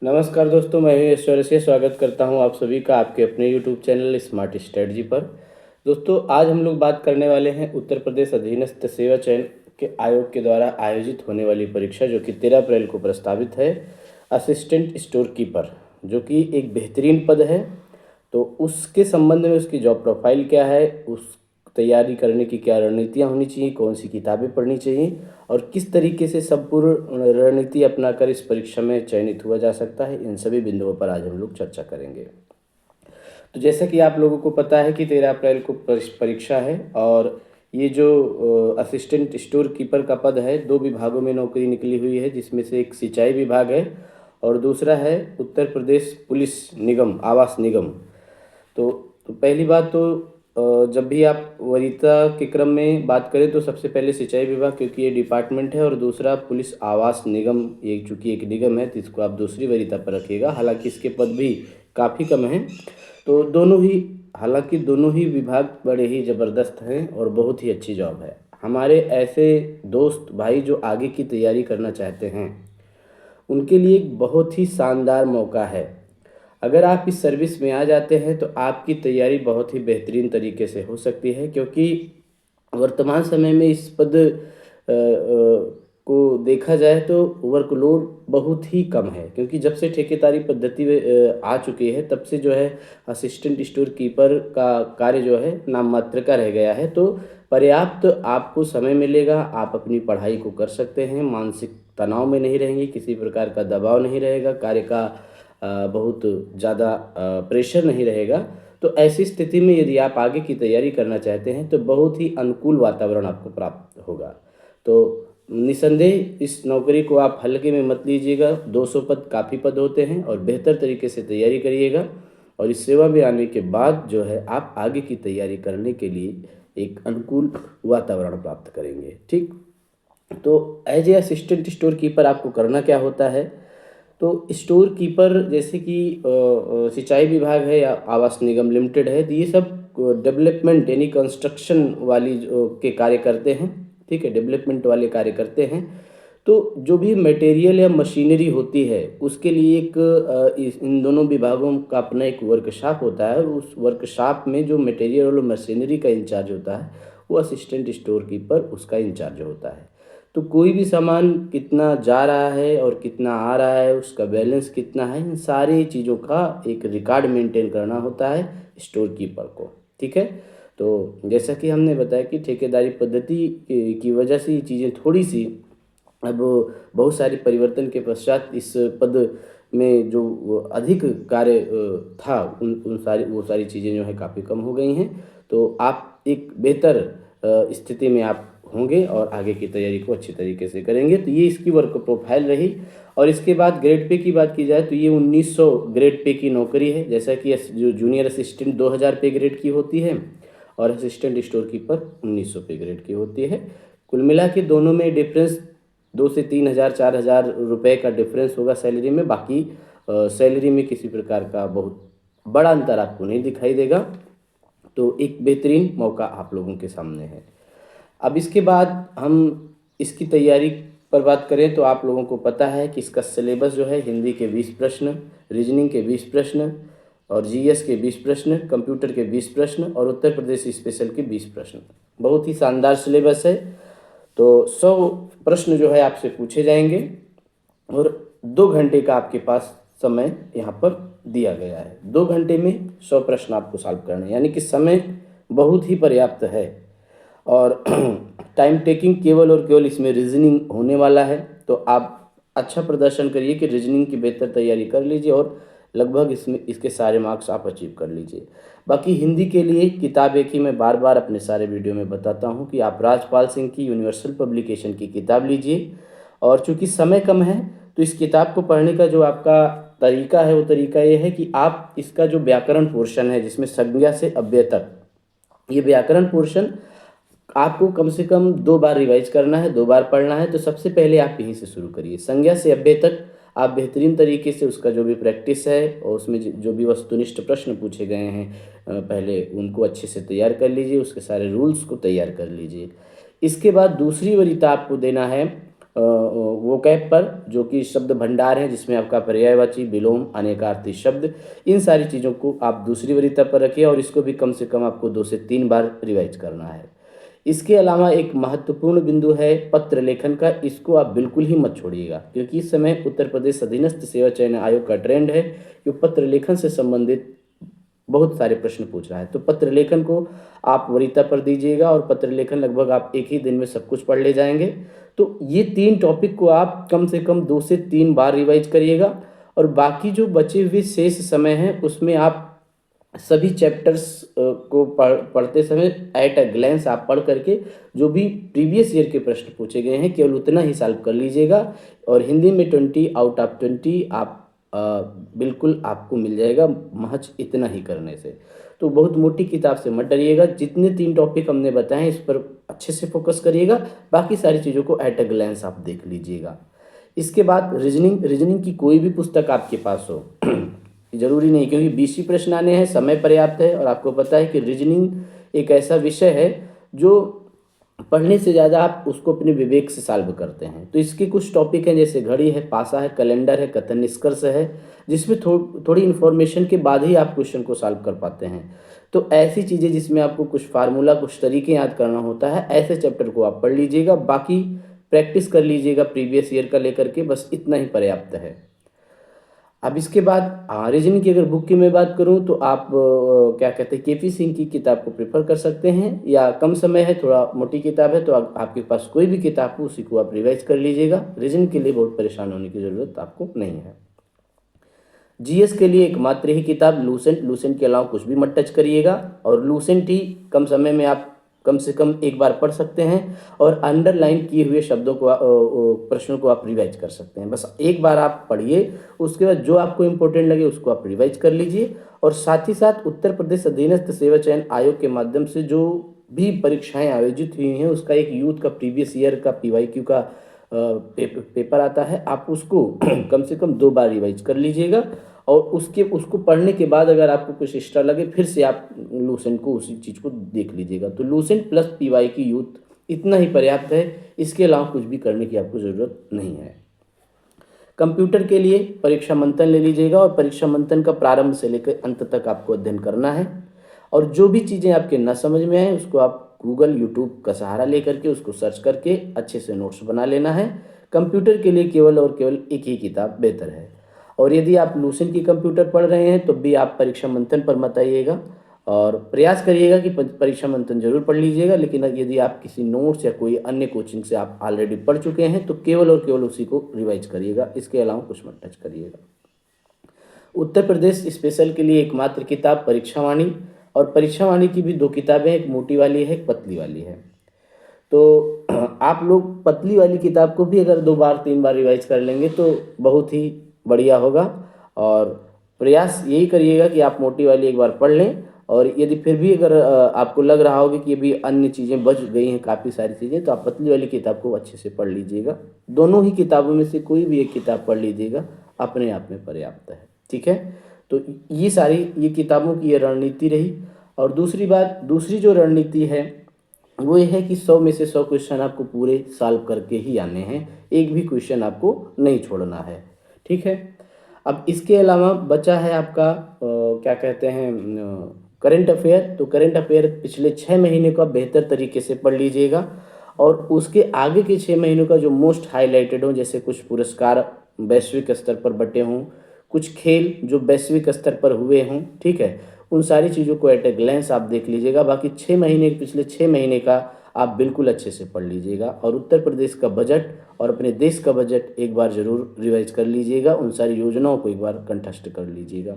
नमस्कार दोस्तों, मैं ईश्वर से स्वागत करता हूं आप सभी का आपके अपने यूट्यूब चैनल स्मार्ट स्ट्रेटजी पर। दोस्तों, आज हम लोग बात करने वाले हैं उत्तर प्रदेश अधीनस्थ सेवा चयन के आयोग के द्वारा आयोजित होने वाली परीक्षा जो कि 13 अप्रैल को प्रस्तावित है, असिस्टेंट स्टोर कीपर, जो कि एक बेहतरीन पद है। तो उसके संबंध में उसकी जॉब प्रोफाइल क्या है, उस तैयारी करने की क्या रणनीतियाँ होनी चाहिए, कौन सी किताबें पढ़नी चाहिए और किस तरीके से संपूर्ण रणनीति अपनाकर इस परीक्षा में चयनित हुआ जा सकता है, इन सभी बिंदुओं पर आज हम लोग चर्चा करेंगे। तो जैसा कि आप लोगों को पता है कि 13 अप्रैल को परीक्षा है और ये जो असिस्टेंट स्टोर कीपर का पद है, दो विभागों में नौकरी निकली हुई है, जिसमें से एक सिंचाई विभाग है और दूसरा है उत्तर प्रदेश पुलिस निगम आवास निगम। तो पहली बात तो जब भी आप वरीयता के क्रम में बात करें तो सबसे पहले सिंचाई विभाग, क्योंकि ये डिपार्टमेंट है, और दूसरा पुलिस आवास निगम, ये चूँकि एक निगम है तो इसको आप दूसरी वरीयता पर रखिएगा। हालांकि इसके पद भी काफ़ी कम हैं। तो दोनों ही विभाग बड़े ही ज़बरदस्त हैं और बहुत ही अच्छी जॉब है। हमारे ऐसे दोस्त भाई जो आगे की तैयारी करना चाहते हैं, उनके लिए एक बहुत ही शानदार मौका है। अगर आप इस सर्विस में आ जाते हैं तो आपकी तैयारी बहुत ही बेहतरीन तरीके से हो सकती है, क्योंकि वर्तमान समय में इस पद को देखा जाए तो वर्कलोड बहुत ही कम है, क्योंकि जब से ठेकेदारी पद्धति आ चुकी है तब से जो है असिस्टेंट स्टोर कीपर का कार्य जो है नाम मात्र का रह गया है। तो पर्याप्त आपको समय मिलेगा, आप अपनी पढ़ाई को कर सकते हैं, मानसिक तनाव में नहीं रहेंगे, किसी प्रकार का दबाव नहीं रहेगा, कार्य का बहुत ज़्यादा प्रेशर नहीं रहेगा। तो ऐसी स्थिति में यदि आप आगे की तैयारी करना चाहते हैं तो बहुत ही अनुकूल वातावरण आपको प्राप्त होगा। तो निसंदेह इस नौकरी को आप हल्के में मत लीजिएगा। 200 पद काफ़ी पद होते हैं और बेहतर तरीके से तैयारी करिएगा और इस सेवा में आने के बाद जो है आप आगे की तैयारी करने के लिए एक अनुकूल वातावरण प्राप्त करेंगे। ठीक। तो as a assistant store keeper आपको करना क्या होता है? तो स्टोर कीपर जैसे कि सिंचाई विभाग है या आवास निगम लिमिटेड है, तो ये सब डेवलपमेंट यानी कंस्ट्रक्शन वाली के कार्य करते हैं। ठीक है, डेवलपमेंट वाले कार्य करते हैं। तो जो भी मटेरियल या मशीनरी होती है उसके लिए एक इन दोनों विभागों का अपना एक वर्कशॉप होता है, और उस वर्कशॉप में जो मटेरियल और मशीनरी का इंचार्ज होता है वो असिस्टेंट स्टोर कीपर उसका इंचार्ज होता है। तो कोई भी सामान कितना जा रहा है और कितना आ रहा है, उसका बैलेंस कितना है, इन सारी चीज़ों का एक रिकॉर्ड मेंटेन करना होता है स्टोर कीपर को। ठीक है। तो जैसा कि हमने बताया कि ठेकेदारी पद्धति की वजह से ये चीज़ें थोड़ी सी अब बहुत सारी परिवर्तन के पश्चात इस पद में जो अधिक कार्य था, उन सारी वो सारी चीज़ें जो है काफ़ी कम हो गई हैं। तो आप एक बेहतर स्थिति में आप होंगे और आगे की तैयारी को अच्छी तरीके से करेंगे। तो ये इसकी वर्क प्रोफाइल रही। और इसके बाद ग्रेड पे की बात की जाए तो ये 1900 ग्रेड पे की नौकरी है, जैसा कि जो जूनियर असिस्टेंट 2000 पे ग्रेड की होती है और असिस्टेंट स्टोर कीपर 1900 पे ग्रेड की होती है। कुल मिला के दोनों में डिफरेंस 2 से 3 हज़ार 4 हज़ार रुपये का डिफरेंस होगा सैलरी में। बाकी सैलरी में किसी प्रकार का बहुत बड़ा अंतर आपको नहीं दिखाई देगा। तो एक बेहतरीन मौका आप लोगों के सामने है। अब इसके बाद हम इसकी तैयारी पर बात करें तो आप लोगों को पता है कि इसका सिलेबस जो है हिंदी के 20 प्रश्न, रीजनिंग के 20 प्रश्न और जीएस के 20 प्रश्न, कंप्यूटर के 20 प्रश्न और उत्तर प्रदेश स्पेशल के 20 प्रश्न। बहुत ही शानदार सिलेबस है। तो 100 प्रश्न जो है आपसे पूछे जाएंगे और 2 घंटे का आपके पास समय यहाँ पर दिया गया है। 2 घंटे में 100 प्रश्न आपको सॉल्व करने, यानी कि समय बहुत ही पर्याप्त है। और टाइम टेकिंग केवल और केवल इसमें रीजनिंग होने वाला है। तो आप अच्छा प्रदर्शन करिए कि रीजनिंग की बेहतर तैयारी कर लीजिए और लगभग इसमें इसके सारे मार्क्स आप अचीव कर लीजिए। बाकी हिंदी के लिए किताब एक ही मैं बार बार अपने सारे वीडियो में बताता हूँ कि आप राजपाल सिंह की यूनिवर्सल पब्लिकेशन की किताब लीजिए। और चूँकि समय कम है तो इस किताब को पढ़ने का जो आपका तरीका है वो तरीका ये है कि आप इसका जो व्याकरण पोर्शन है जिसमें संज्ञा से अव्यय तक, ये व्याकरण पोर्शन आपको कम से कम 2 बार रिवाइज करना है, 2 बार पढ़ना है। तो सबसे पहले आप यहीं से शुरू करिए, संज्ञा से अव्यय तक आप बेहतरीन तरीके से उसका जो भी प्रैक्टिस है और उसमें जो भी वस्तुनिष्ठ प्रश्न पूछे गए हैं पहले उनको अच्छे से तैयार कर लीजिए, उसके सारे रूल्स को तैयार कर लीजिए। इसके बाद दूसरी वरीयता आपको देना है वोकैब पर, जो कि शब्द भंडार है जिसमें आपका पर्यायवाची, विलोम, अनेकार्थी शब्द, इन सारी चीज़ों को आप दूसरी वरीयता पर रखिए और इसको भी कम से कम आपको 2 से 3 बार रिवाइज करना है। इसके अलावा एक महत्वपूर्ण बिंदु है पत्र लेखन का, इसको आप बिल्कुल ही मत छोड़िएगा, क्योंकि इस समय उत्तर प्रदेश अधीनस्थ सेवा चयन आयोग का ट्रेंड है कि पत्र लेखन से संबंधित बहुत सारे प्रश्न पूछ रहा है। तो पत्र लेखन को आप वरीयता पर दीजिएगा और पत्र लेखन लगभग आप एक ही दिन में सब कुछ पढ़ ले जाएंगे। तो ये 3 टॉपिक को आप कम से कम 2 से 3 बार रिवाइज करिएगा और बाकी जो बचे हुए शेष समय है उसमें आप सभी चैप्टर्स को पढ़ते समय एट अ ग्लैंस आप पढ़ करके जो भी प्रीवियस ईयर के प्रश्न पूछे गए हैं केवल उतना ही सॉल्व कर लीजिएगा और हिंदी में 20 आउट ऑफ 20 आप बिल्कुल आपको मिल जाएगा महज इतना ही करने से। तो बहुत मोटी किताब से मत डरिएगा, जितने 3 टॉपिक हमने बताए हैं इस पर अच्छे से फोकस करिएगा, बाकी सारी चीज़ों को एट अ ग्लैंस आप देख लीजिएगा। इसके बाद रीजनिंग की कोई भी पुस्तक आपके पास हो ज़रूरी नहीं, क्योंकि 20 ही प्रश्न आने हैं, समय पर्याप्त है और आपको पता है कि रीजनिंग एक ऐसा विषय है जो पढ़ने से ज़्यादा आप उसको अपने विवेक से सॉल्व करते हैं। तो इसके कुछ टॉपिक हैं जैसे घड़ी है, पासा है, कैलेंडर है, कथन निष्कर्ष है, जिसमें थोड़ी इन्फॉर्मेशन के बाद ही आप क्वेश्चन को सॉल्व कर पाते हैं। तो ऐसी चीज़ें जिसमें आपको कुछ फार्मूला, कुछ तरीके याद करना होता है, ऐसे चैप्टर को आप पढ़ लीजिएगा, बाकी प्रैक्टिस कर लीजिएगा प्रीवियस ईयर का लेकर के, बस इतना ही पर्याप्त है। अब इसके बाद रीजनिंग की अगर बुक की मैं बात करूं तो आप क्या कहते हैं केपी सिंह की किताब को प्रेफर कर सकते हैं, या कम समय है, थोड़ा मोटी किताब है तो आपके पास कोई भी किताब हो उसी को आप रिवाइज कर लीजिएगा। रीजनिंग के लिए बहुत परेशान होने की ज़रूरत आपको नहीं है। जीएस के लिए एकमात्र ही किताब लूसेंट के अलावा कुछ भी मत टच करिएगा, और लूसेंट ही कम समय में आप कम से कम एक बार पढ़ सकते हैं और अंडरलाइन किए हुए शब्दों को प्रश्नों को आप रिवाइज कर सकते हैं। बस एक बार आप पढ़िए, उसके बाद जो आपको इम्पोर्टेंट लगे उसको आप रिवाइज कर लीजिए। और साथ ही साथ उत्तर प्रदेश अधीनस्थ सेवा चयन आयोग के माध्यम से जो भी परीक्षाएं आयोजित हुई हैं उसका एक यूथ का प्रीवियस ईयर का पीवाईक्यू का पेपर आता है, आप उसको कम से कम 2 बार रिवाइज कर लीजिएगा और उसको पढ़ने के बाद अगर आपको कुछ एक्स्ट्रा लगे फिर से आप लूसेंट को उसी चीज़ को देख लीजिएगा। तो लूसेंट प्लस पीवाई की यूथ इतना ही पर्याप्त है, इसके अलावा कुछ भी करने की आपको ज़रूरत नहीं है। कंप्यूटर के लिए परीक्षा मंथन ले लीजिएगा और परीक्षा मंथन का प्रारंभ से लेकर अंत तक आपको अध्ययन करना है, और जो भी चीज़ें आपके न समझ में आए उसको आप गूगल यूट्यूब का सहारा लेकर के उसको सर्च करके अच्छे से नोट्स बना लेना है। कंप्यूटर के लिए केवल और केवल एक ही किताब बेहतर है, और यदि आप लूसेंट की कंप्यूटर पढ़ रहे हैं तो भी आप परीक्षा मंथन पर मत आइएगा और प्रयास करिएगा कि परीक्षा मंथन जरूर पढ़ लीजिएगा, लेकिन यदि आप किसी नोट्स या कोई अन्य कोचिंग से आप ऑलरेडी पढ़ चुके हैं तो केवल और केवल उसी को रिवाइज करिएगा, इसके अलावा कुछ मत टच करिएगा। उत्तर प्रदेश स्पेशल के लिए एकमात्र किताब परीक्षावाणी, और परीक्षावाणी की भी 2 किताबें, एक मोटी वाली है एक पतली वाली है। तो आप लोग पतली वाली किताब को भी अगर 2 बार 3 बार रिवाइज कर लेंगे तो बहुत ही बढ़िया होगा, और प्रयास यही करिएगा कि आप मोटी वाली एक बार पढ़ लें, और यदि फिर भी अगर आपको लग रहा होगा कि अभी अन्य चीज़ें बच गई हैं काफ़ी सारी चीज़ें, तो आप पतली वाली किताब को अच्छे से पढ़ लीजिएगा। दोनों ही किताबों में से कोई भी एक किताब पढ़ लीजिएगा, अपने आप में पर्याप्त है। ठीक है, तो ये किताबों की ये रणनीति रही। और दूसरी जो रणनीति है वो ये है कि 100 में से 100 क्वेश्चन आपको पूरे सॉल्व करके ही आने हैं, एक भी क्वेश्चन आपको नहीं छोड़ना है। ठीक है, अब इसके अलावा बचा है आपका क्या कहते हैं करंट अफेयर। तो करंट अफेयर पिछले 6 महीने का बेहतर तरीके से पढ़ लीजिएगा, और उसके आगे के 6 महीनों का जो मोस्ट हाईलाइटेड हो, जैसे कुछ पुरस्कार वैश्विक स्तर पर बटे हों, कुछ खेल जो वैश्विक स्तर पर हुए हों, ठीक है, उन सारी चीज़ों को एट ए ग्लैंस आप देख लीजिएगा। बाकी पिछले 6 महीने का आप बिल्कुल अच्छे से पढ़ लीजिएगा, और उत्तर प्रदेश का बजट और अपने देश का बजट एक बार ज़रूर रिवाइज कर लीजिएगा, उन सारी योजनाओं को एक बार कंठस्थ कर लीजिएगा।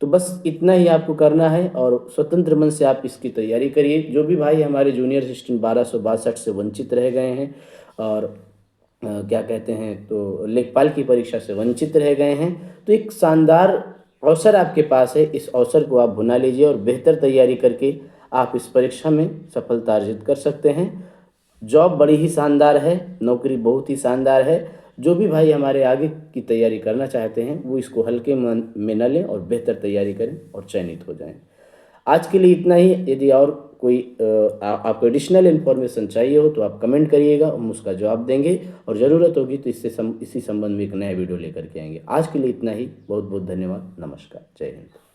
तो बस इतना ही आपको करना है, और स्वतंत्र मन से आप इसकी तैयारी करिए। जो भी भाई हमारे जूनियर असिस्टेंट 1262 से वंचित रह गए हैं और क्या कहते हैं तो लेखपाल की परीक्षा से वंचित रह गए हैं, तो एक शानदार अवसर आपके पास है, इस अवसर को आप भुना लीजिए और बेहतर तैयारी करके आप इस परीक्षा में सफलता अर्जित कर सकते हैं। जॉब बड़ी ही शानदार है, नौकरी बहुत ही शानदार है। जो भी भाई हमारे आगे की तैयारी करना चाहते हैं वो इसको हल्के मन में न लें और बेहतर तैयारी करें और चयनित हो जाएं। आज के लिए इतना ही। यदि और कोई आपको एडिशनल इन्फॉर्मेशन चाहिए हो तो आप कमेंट करिएगा, हम उसका जवाब देंगे, और ज़रूरत होगी तो इसी संबंध में एक नया वीडियो लेकर के आएंगे। आज के लिए इतना ही। बहुत बहुत धन्यवाद। नमस्कार। जय हिंद।